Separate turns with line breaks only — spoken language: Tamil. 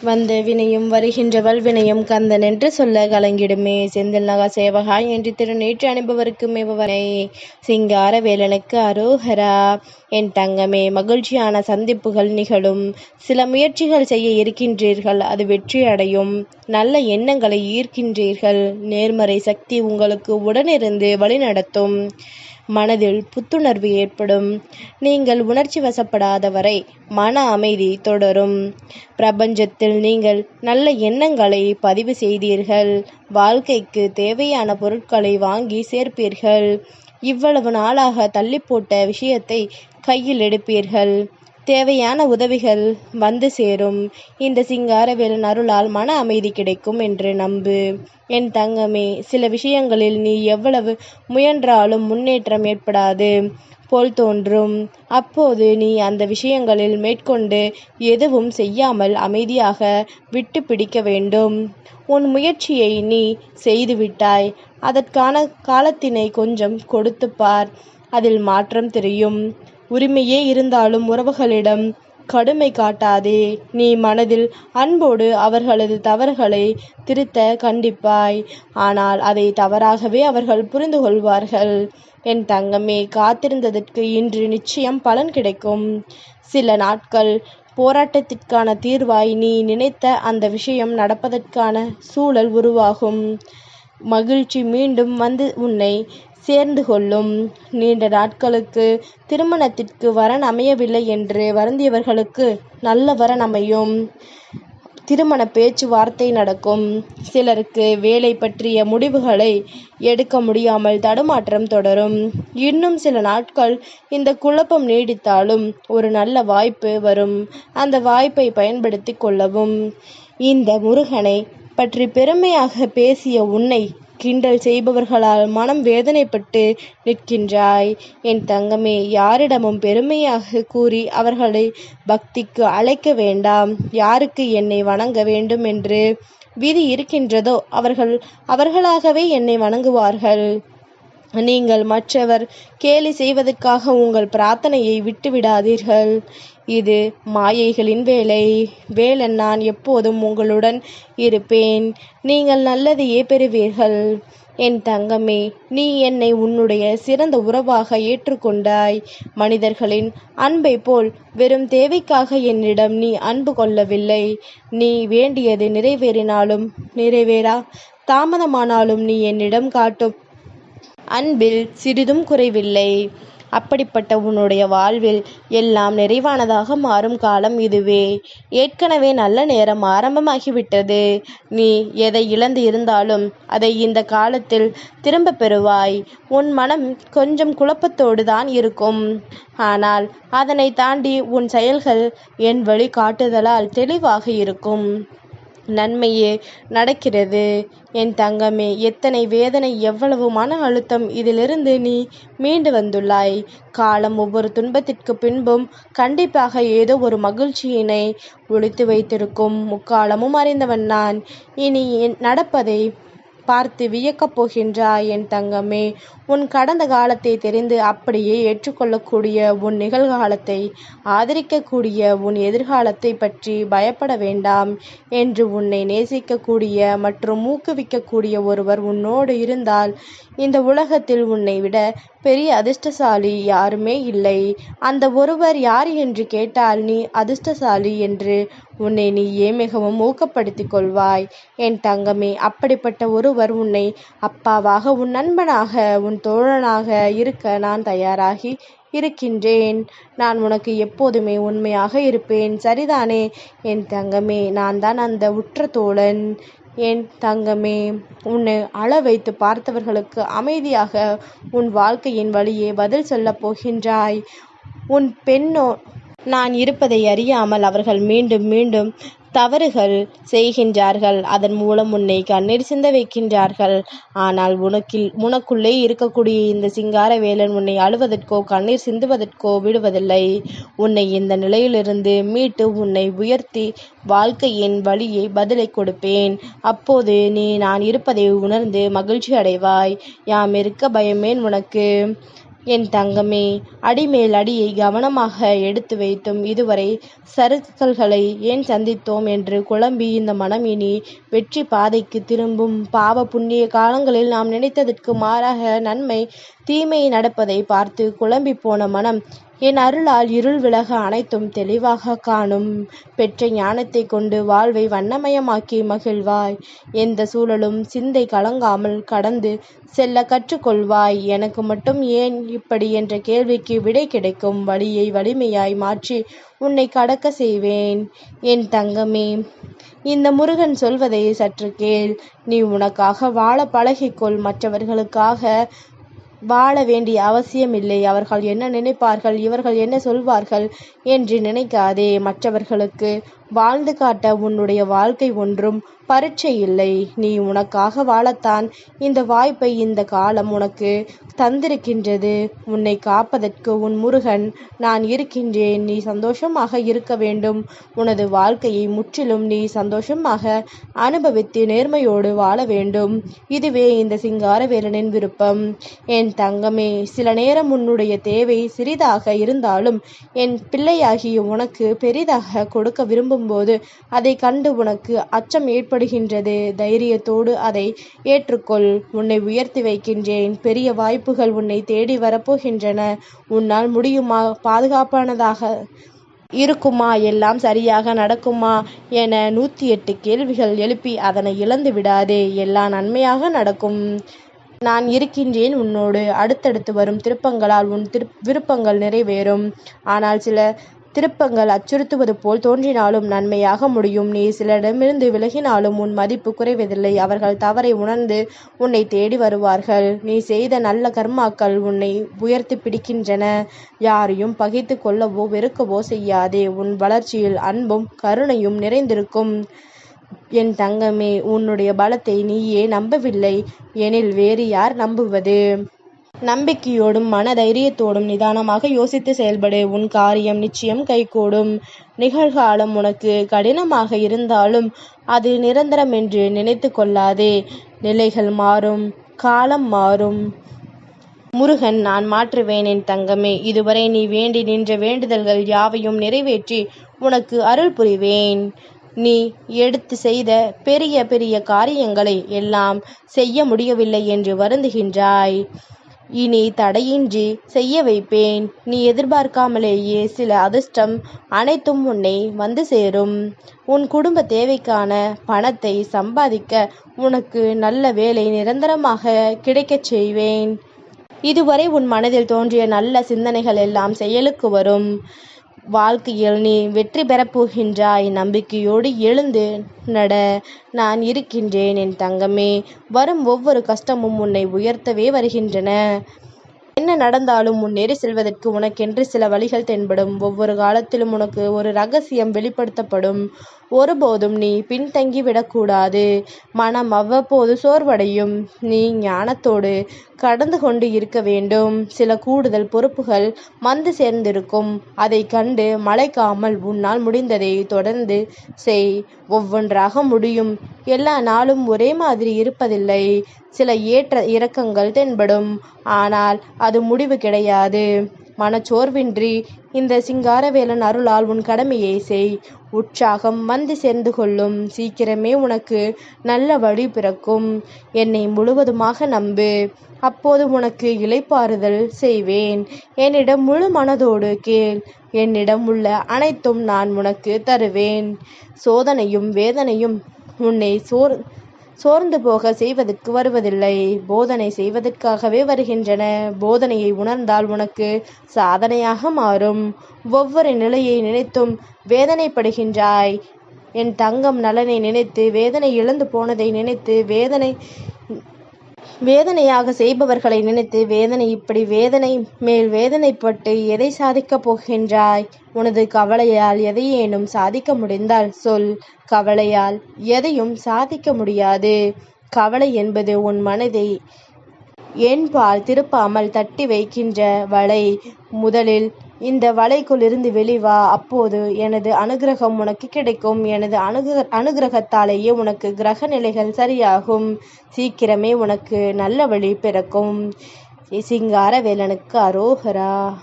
வந்த வினையும் வருகின்ற வல்வினையும் கந்தன் என்று சொல்ல கலங்கிடுமே. செந்தில் நகா சேவகா என்று திருநீற்று அனுபவருக்கு மேவவனை சிங்கார வேலனுக்கு அரோகரா. என் தங்கமே, மகிழ்ச்சியான சந்திப்புகள் நிகழும். சில முயற்சிகள் செய்ய இருக்கின்றீர்கள், அது வெற்றி அடையும். நல்ல எண்ணங்களை ஈர்க்கின்றீர்கள். நேர்மறை சக்தி உங்களுக்கு உடனிருந்து வழிநடத்தும். மனதில் புத்துணர்வு ஏற்படும். நீங்கள் உணர்ச்சி வசப்படாத வரை மன அமைதி தொடரும். பிரபஞ்சத்தில் நீங்கள் நல்ல எண்ணங்களை பதிவு செய்தீர்கள். வாழ்க்கைக்கு தேவையான பொருட்களை வாங்கி சேர்ப்பீர்கள். இவ்வளவு நாளாக தள்ளி போட்ட விஷயத்தை கையில் எடுப்பீர்கள். தேவையான உதவிகள் வந்து சேரும். இந்த சிங்காரவேலன் அருளால் மன அமைதி கிடைக்கும் என்று நம்பு. என் தங்கமே, சில விஷயங்களில் நீ எவ்வளவு முயன்றாலும் முன்னேற்றம் ஏற்படாது போல் தோன்றும். அப்போது நீ அந்த விஷயங்களில் மேற்கொண்டு எதுவும் செய்யாமல் அமைதியாக விட்டு பிடிக்க வேண்டும். உன் முயற்சியை நீ செய்துவிட்டாய். அதற்கான காலத்தினை கொஞ்சம் கொடுத்து பார். அதில் மாற்றம் தெரியும். உரிமையே இருந்தாலும் உறவுகளிடம் கடுமை காட்டாதே. நீ மனதில் அன்போடு அவர்களது தவறுகளை திருத்த கண்டிப்பாய். ஆனால் அதை தவறாகவே அவர்கள் புரிந்து கொள்வார்கள். என் தங்கமே, காத்திருந்ததற்கு இன்று நிச்சயம் பலன் கிடைக்கும். சில நாட்கள் போராட்டத்திற்கான தீர்வாய் நீ நினைத்த அந்த விஷயம் நடப்பதற்கான சூழல் உருவாகும். மகிழ்ச்சி மீண்டும் வந்து உன்னை சேர்ந்து கொள்ளும். நீண்ட நாட்களுக்கு திருமணத்திற்கு வரன் அமையவில்லை என்று வருந்தியவர்களுக்கு நல்ல வரன் அமையும். திருமண பேச்சுவார்த்தை நடக்கும். சிலருக்கு வேலை பற்றிய முடிவுகளை எடுக்க முடியாமல் தடுமாற்றம் தொடரும். இன்னும் சில நாட்கள் இந்த குழப்பம் நீடித்தாலும் ஒரு நல்ல வாய்ப்பு வரும். அந்த வாய்ப்பை பயன்படுத்தி கொள்ளவும். இந்த முருகனை பற்றி பெருமையாக பேசிய உன்னை கிண்டல் செய்பவர்களால் மனம் வேதனைப்பட்டு நிற்கின்றாய். என் தங்கமே, யாரிடமும் பெருமையாக கூறி அவர்களை பக்திக்கு அழைக்க வேண்டாம். யாருக்கு என்னை வணங்க வேண்டும் என்று விதி இருக்கின்றதோ அவர்களாகவே என்னை வணங்குவார்கள். நீங்கள் மற்றவர் கேலி செய்வதற்காக உங்கள் பிரார்த்தனையை விட்டுவிடாதீர்கள். இது மாயைகளின் வேலை. வேலன் நான் எப்போதும் உங்களுடன் இருப்பேன். நீங்கள் நல்லதையே பெறுவீர்கள். என் தங்கமே, நீ என்னை உன்னுடைய சிறந்த உறவாக ஏற்றுக்கொண்டாய். மனிதர்களின் அன்பை போல் வெறும் தேவைக்காக என்னிடம் நீ அன்பு கொள்ளவில்லை. நீ வேண்டியது நிறைவேறினாலும் நிறைவேறா தாமதமானாலும் நீ என்னிடம் காட்டும் அன்பில் சிறிதும் குறைவில்லை. அப்படிப்பட்ட உன்னுடைய வாழ்வில் எல்லாம் நிறைவானதாக மாறும் காலம் இதுவே. ஏற்கனவே நல்ல நேரம் ஆரம்பமாகிவிட்டது. நீ எதை இழந்து இருந்தாலும் அதை இந்த காலத்தில் திரும்ப பெறுவாய். உன் மனம் கொஞ்சம் குழப்பத்தோடு தான் இருக்கும். ஆனால் அதனை தாண்டி உன் செயல்கள் என் வழி காட்டுதலால் தெளிவாக இருக்கும். நன்மையே நடக்கிறது. என் தங்கமே, எத்தனை வேதனை, எவ்வளவு மன அழுத்தம், இதிலிருந்து நீ மீண்டு வந்துள்ளாய். காலம் ஒவ்வொரு துன்பத்திற்கு பின்பும் கண்டிப்பாக ஏதோ ஒரு மகிழ்ச்சியினை ஒளித்து வைத்திருக்கும். முக்காலமும் அறிந்தவன் நான். இனி நடப்பதை பார்த்து வியக்கப் போகின்றாய். என் தங்கமே, உன் கடந்த காலத்தை தெரிந்து அப்படியே ஏற்றுக்கொள்ளக்கூடிய உன் நிகழ்காலத்தை ஆதரிக்கக்கூடிய உன் எதிர்காலத்தை பற்றி பயப்பட வேண்டாம் என்று உன்னை நேசிக்கக்கூடிய மற்றும் ஊக்குவிக்கக்கூடிய ஒருவர் உன்னோடு இருந்தால் இந்த உலகத்தில் உன்னை விட பெரிய அதிர்ஷ்டசாலி யாருமே இல்லை. அந்த ஒருவர் யார் என்று கேட்டால் நீ அதிர்ஷ்டசாலி என்று உன்னை நீயே மிகவும் ஊக்கப்படுத்திக் கொள்வாய். என் தங்கமே, அப்படிப்பட்ட ஒருவர் உன்னை அப்பாவாக, உன் நண்பனாக, உன் தோழனாக இருக்க நான் தயாராகி இருக்கின்றேன். நான் உனக்கு எப்போதுமே உண்மையாக இருப்பேன். சரிதானே என் தங்கமே? நான் தான் அந்த உற்ற தோழன். என் தங்கமே, உன்னை அழ வைத்து பார்த்தவர்களுக்கு அமைதியாக உன் வாழ்க்கையின் வழியே பதில் சொல்லப் போகின்றாய். உன் பெண்ணோ நான் இருப்பதை அறியாமல் அவர்கள் மீண்டும் மீண்டும் தவறுகள் செய்கின்றார்கள். அதன் மூலம் உன்னை கண்ணீர் சிந்த வைக்கின்றார்கள். ஆனால் உனக்குள்ளே இருக்கக்கூடிய இந்த சிங்காரவேலன் உன்னை அழுவதற்கோ கண்ணீர் சிந்துவதற்கோ விடுவதில்லை. உன்னை இந்த நிலையிலிருந்து மீட்டு உன்னை உயர்த்தி வாழ்க்கையின் வழியை பதிலை கொடுப்பேன். அப்போது நீ நான் இருப்பதை உணர்ந்து மகிழ்ச்சி அடைவாய். யாம் இருக்க பயமேன் உனக்கு. என் தங்கமே, அடிமேல் அடியை கவனமாக எடுத்து வைத்தும் இதுவரை சறுக்கல்களை ஏன் சந்தித்தோம் என்று குழம்பி இந்த மனம் இனி வெற்றி பாதைக்கு திரும்பும். பாவ புண்ணிய காலங்களில் நாம் நினைத்ததற்கு மாறாக நன்மை தீமை நடப்பதை பார்த்து குழம்பி போன மனம் என் அருளால் இருள் விலக அனைத்தும் தெளிவாக காணும். பெற்ற ஞானத்தை கொண்டு வாழ்வை வண்ணமயமாக்கி மகிழ்வாய். எந்த சூழலும் சிந்தை கலங்காமல் கடந்து செல்ல கற்றுக்கொள்வாய். எனக்கு மட்டும் ஏன் இப்படி என்ற கேள்விக்கு விடை கிடைக்கும். வழியை வலிமையாய் மாற்றி உன்னை கடக்க செய்வேன். என் தங்கமே, இந்த முருகன் சொல்வதை சற்று கேள். நீ உனக்காக வாழ பழகிக்கொள். மற்றவர்களுக்காக வாழ வேண்டிய அவசியமில்லை. அவர்கள் என்ன நினைப்பார்கள், இவர்கள் என்ன சொல்வார்கள் என்று நினைக்காதே. மற்றவர்களுக்கு வாழ்ந்து காட்ட உன்னுடைய வாழ்க்கை ஒன்றும் பரீட்சை இல்லை. நீ உனக்காக வாழத்தான் இந்த வாய்ப்பை இந்த காலம் உனக்கு தந்திருக்கின்றது. உன்னை காப்பதற்கு உன் முருகன் நான் இருக்கின்றேன். நீ சந்தோஷமாக இருக்க வேண்டும். உனது வாழ்க்கையை முற்றிலும் நீ சந்தோஷமாக அனுபவித்து நேர்மையோடு வாழ வேண்டும். இதுவே இந்த சிங்காரவேலனின் விருப்பம். என் தங்கமே, சில நேரம் உன்னுடைய தேவை சிறிதாக இருந்தாலும் என் பிள்ளையாகிய உனக்கு பெரிதாக கொடுக்க விரும்பும்போது அதை கண்டு உனக்கு அச்சம் ஏற்படுகின்றது. தைரியத்தோடு அதை ஏற்றுக்கொள். உன்னை உயர்த்தி வைக்கின்றேன். பெரிய வாய்ப்புகள் உன்னை தேடி வரப்போகின்றன. உன்னால் முடியுமா? பாதுகாப்பானதாக இருக்குமா? எல்லாம் சரியாக நடக்குமா என 108 கேள்விகள் எழுப்பி அதனை இழந்து விடாதே. எல்லாம் நன்மையாக நடக்கும். நான் இருக்கின்றேன் உன்னோடு. அடுத்தடுத்து வரும் திருப்பங்களால் உன் விருப்பங்கள் நிறைவேறும். ஆனால் சில திருப்பங்கள் அச்சுறுத்துவது போல் தோன்றினாலும் நன்மையாக முடியும். நீ சிலரிடமிருந்து விலகினாலும் உன் மதிப்பு குறைவதில்லை. அவர்கள் தவறை உணர்ந்து உன்னை தேடி வருவார்கள். நீ செய்த நல்ல கர்மாக்கள் உன்னை உயர்த்தி பிடிக்கின்றன. யாரையும் பகைத்து கொள்ளவோ வெறுக்கவோ செய்யாதே. உன் வளர்ச்சியில் அன்பும் கருணையும் நிறைந்திருக்கும். என் தங்கமே, உன்னுடைய பலத்தை நீயே நம்பவில்லை எனில் வேறு யார் நம்புவது? நம்பிக்கையோடும் மன தைரியத்தோடும் நிதானமாக யோசித்து செயல்படு. உன் காரியம் நிச்சயம் கைகூடும். நிகழ்காலம் உனக்கு கடினமாக இருந்தாலும் அது நிரந்தரம் என்று நினைத்து கொள்ளாதே. நிலைகள் மாறும், காலம் மாறும். முருகன் நான் மாற்றுவேன். என் தங்கமே, இதுவரை நீ வேண்டி நின்ற வேண்டுதல்கள் யாவையும் நிறைவேற்றி உனக்கு அருள் புரிவேன். நீ எடுத்து செய்த பெரிய பெரிய காரியங்களை எல்லாம் செய்ய முடியவில்லை என்று வருந்துகின்றாய். இனி தடையின்றி செய்ய வைப்பேன். நீ எதிர்பார்க்காமலேயே சில அதிர்ஷ்டம் அனைத்தும் உன்னை வந்து சேரும். உன் குடும்ப தேவைக்கான பணத்தை சம்பாதிக்க உனக்கு நல்ல வேலை நிரந்தரமாக கிடைக்கச் செய்வேன். இதுவரை உன் மனதில் தோன்றிய நல்ல சிந்தனைகள் எல்லாம் செயலுக்கு வரும். வாழ்க்கையில் நீ வெற்றி பெறப்போகின்றாய். நம்பிக்கையோடு எழுந்து நட. நான் இருக்கின்றேன். என் தங்கமே, வரும் ஒவ்வொரு கஷ்டமும் உன்னை உயர்த்தவே வருகின்றன. என்ன நடந்தாலும் முன்னேறி செல்வதற்கு உனக்கென்று சில வழிகள் தென்படும். ஒவ்வொரு காலத்திலும் உனக்கு ஒரு ரகசியம் வெளிப்படுத்தப்படும். ஒருபோதும் நீ பின்தங்கி விடக்கூடாது. மனம் அவ்வப்போது சோர்வடையும். நீ ஞானத்தோடு கடந்து கொண்டு இருக்க வேண்டும். சில கூடுதல் பொறுப்புகள் வந்து சேர்ந்திருக்கும். அதை கண்டு மலைக்காமல் உன்னால் முடிந்ததை தொடர்ந்து செய். ஒவ்வொன்றாக முடியும். எல்லா நாளும் ஒரே மாதிரி இருப்பதில்லை. சில ஏற்ற இறக்கங்கள் தென்படும். ஆனால் அது முடிவு கிடையாது. மனச்சோர்வின்றி இந்த சிங்காரவேலன் அருளால் உன் கடமையை செய். உற்சாகம் வந்து சேர்ந்து கொள்ளும். சீக்கிரமே உனக்கு நல்ல வழி பிறக்கும். என்னை முழுவதுமாக நம்பு. அப்போது உனக்கு இளைப்பாறுதல் செய்வேன். என்னிடம் முழு மனதோடு கேள். என்னிடம் உள்ள அனைத்தும் நான் உனக்கு தருவேன். சோதனையும் வேதனையும் உன்னை சோர்ந்து போக செய்வதற்கு வருவதில்லை. போதனை செய்வதற்காகவே வருகின்றன. போதனையை உணர்ந்தால் உனக்கு சாதனையாக மாறும். ஒவ்வொரு நிலையை நினைத்தும் வேதனைப்படுகின்றாய். என் தங்கம், நலனை நினைத்து வேதனை இழந்து போனதை நினைத்து வேதனையாக செய்பவர்களை நினைத்து வேதனை இப்படி வேதனை மேல் வேதனைப்பட்டு எதை சாதிக்கப் போகின்றாய்? உனது கவலையால் எதையேனும் சாதிக்க முடிந்தால் சொல். கவலையால் எதையும் சாதிக்க முடியாது. கவலை என்பது உன் மனதை என்பால் திருப்பாமல் தட்டி வைக்கின்ற வலை. முதலில் இந்த வலைக்குள் இருந்து வெளிவா. அப்போது எனது அனுகிரகம் உனக்கு கிடைக்கும். எனது அனுகிரகத்தாலேயே உனக்கு கிரக நிலைகள் சரியாகும். சீக்கிரமே உனக்கு நல்ல வழி பிறக்கும். சிங்கார வேலனுக்கு அரோகரா.